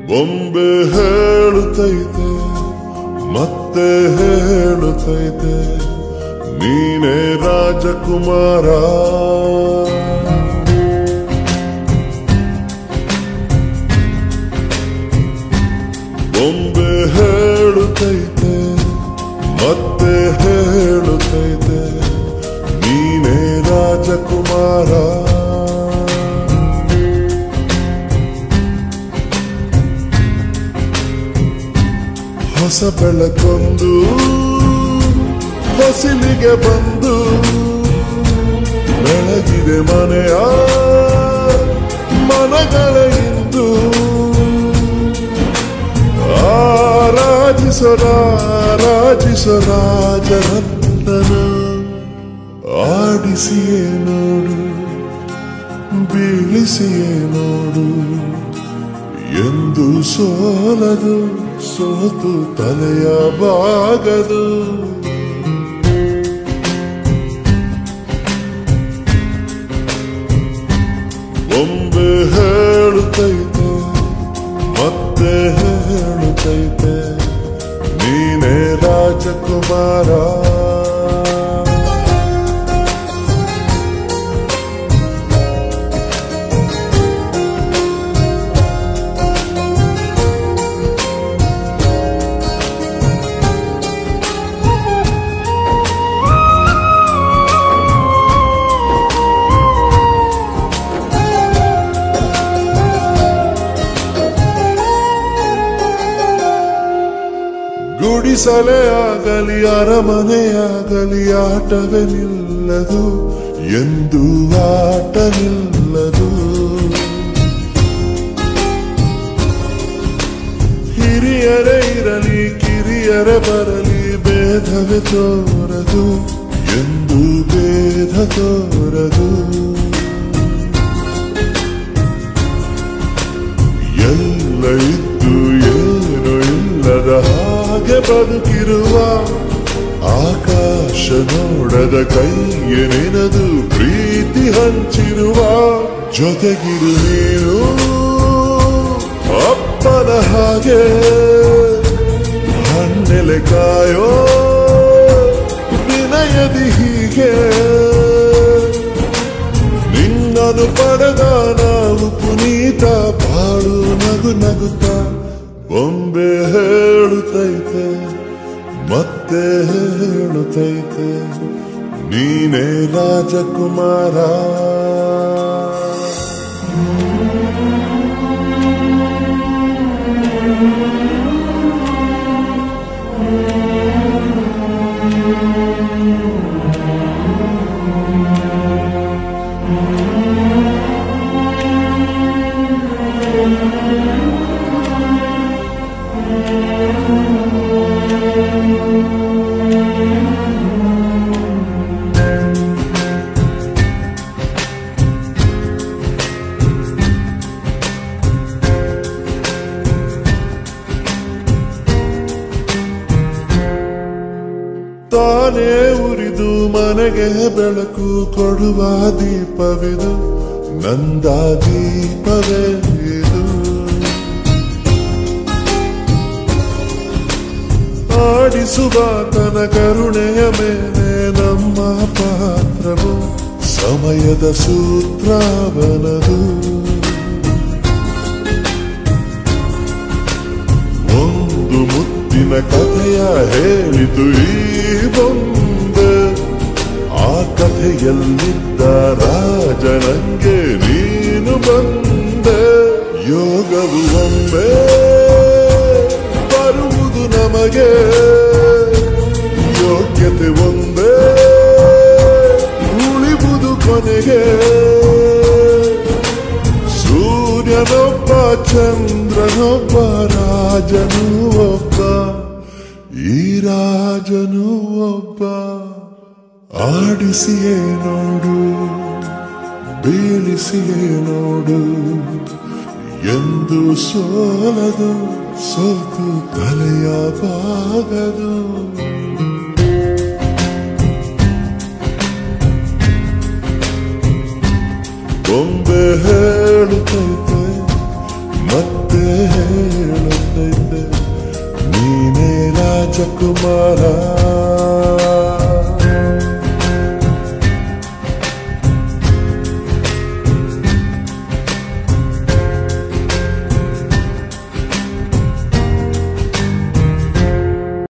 ಬೊಂಬೆ ಹೇಳುತ್ತೈತೆ ಮತ್ತೆ ಹೇಳುತ್ತೈತೆ ನೀನೇ ರಾಜಕುಮಾರ. ಬೊಂಬೆ ಹೇಳುತ್ತೈತೆ ಮತ್ತೆ ಹೇಳುತ್ತೈತೆ ನೀನೇ ರಾಜಕುಮಾರ. ಹೊಸ ಬೆಳಕೊಂದು ಹೊಸಿಲಿಗೆ ಬಂದು ಬೆಳಗಿದೆ ಮನೆಯ ಮನಗಳ ಇಂದು. ರಾಜಿಸೋ ರಾಜನಂದನ ಆಡಿಸಿಯೇ ನೋಡು ಬೀಳಿಸಿಯೇ ನೋಡು ಎಂದು ಸೋಲದು ಸೋತು ತಲೆಯ ಬಾಗದು. ಬೊಂಬೆ ಹೇಳುತ್ತೈತೆ ಮತ್ತೆ ಹೇಳುತ್ತೈತೆ ನೀನೇ ರಾಜಕುಮಾರ. ಗುಡಿಸಲೇ ಆಗಲಿ ಅರಮನೆಯಾಗಲಿ ಆಟವೇ ನಿಲ್ಲದು ಎಂದು ಆಟ ನಿಲ್ಲದು. ಹಿರಿಯರೇ ಇರಲಿ ಕಿರಿಯರೇ ಬರಲಿ ಭೇದವೇ ತೋರದು ಎಂದು ಭೇದ ತೋರದು. ಎಲ್ಲ ಇದ್ದು ಏನು ಇಲ್ಲದ ಹಾಗೆ ಬದುಕಿರುವ ಆಕಾಶ ನೋಡದ ಕೈಯೇ ನೆನೆದು ಪ್ರೀತಿ ಹಂಚಿರುವ ಜೊತೆಗಿರು ನೀನು ಅಪ್ಪನ ಹಾಗೆ ಹಣ್ಣೆಲೆ ಕಾಯೋ ವಿನಯದಿ ಹೀಗೆ. ನಿನ್ನನು ಪಡೆದ ನಾವು ಪುನೀತ ಬಾಳು ನಗು ನಗುತ್ತ. ಬೊಂಬೆ ಹೇಳುತ್ತೈತೆ ಮತ್ತೆ ಹೇಳುತ್ತೈತೆ ನೀನೇ ರಾಜಕುಮಾರ. ತಾನೇ ಉರಿದು ಮನೆಗೆ ಬೆಳಕು ಕೊಡುವ ದೀಪವಿದು ನಂದ ದೀಪವೇ ಇದು. ಆಡಿಸುವ ತನ ಕರುಣೆಯ ಮೇಲೆ ನಮ್ಮ ಪಾತ್ರವು ಸಮಯದ ಸೂತ್ರವನದು. ಒಂದು ಮುತ್ತಿನ ಕಥೆಯ ಹೇಳಿತು ಈ ಬೊಂಬೆ. ಆ ಕಥೆಯಲ್ಲಿದ್ದ ರಾಜನಂಗೆ ನೀನು ಬಂದೆ. ಯೋಗವು ಒಮ್ಮೆ ಬರುವುದು ನಮಗೆ ಯೋಗ್ಯತೆ ಒಂದೇ ಉಳಿವುದು ಕೊನೆಗೆ. ಸೂರ್ಯನೊಬ್ಬ ಚಂದ್ರನೊಬ್ಬ ರಾಜನು ಒಬ್ಬ ಈ ರಾಜನು ಒಬ್ಬ. ಆಡಿಸಿಯೇ ನೋಡು ಬೀಳಿಸಿಯೇ ನೋಡು ಎಂದು ಸೋಲದು ಸೋತು ತಲೆಯ ಬಾಗದು. ಬೊಂಬೆ ಹೇಳುತ್ತೈತೆ ಮತ್ತೆ ರಾಜಕುಮಾರ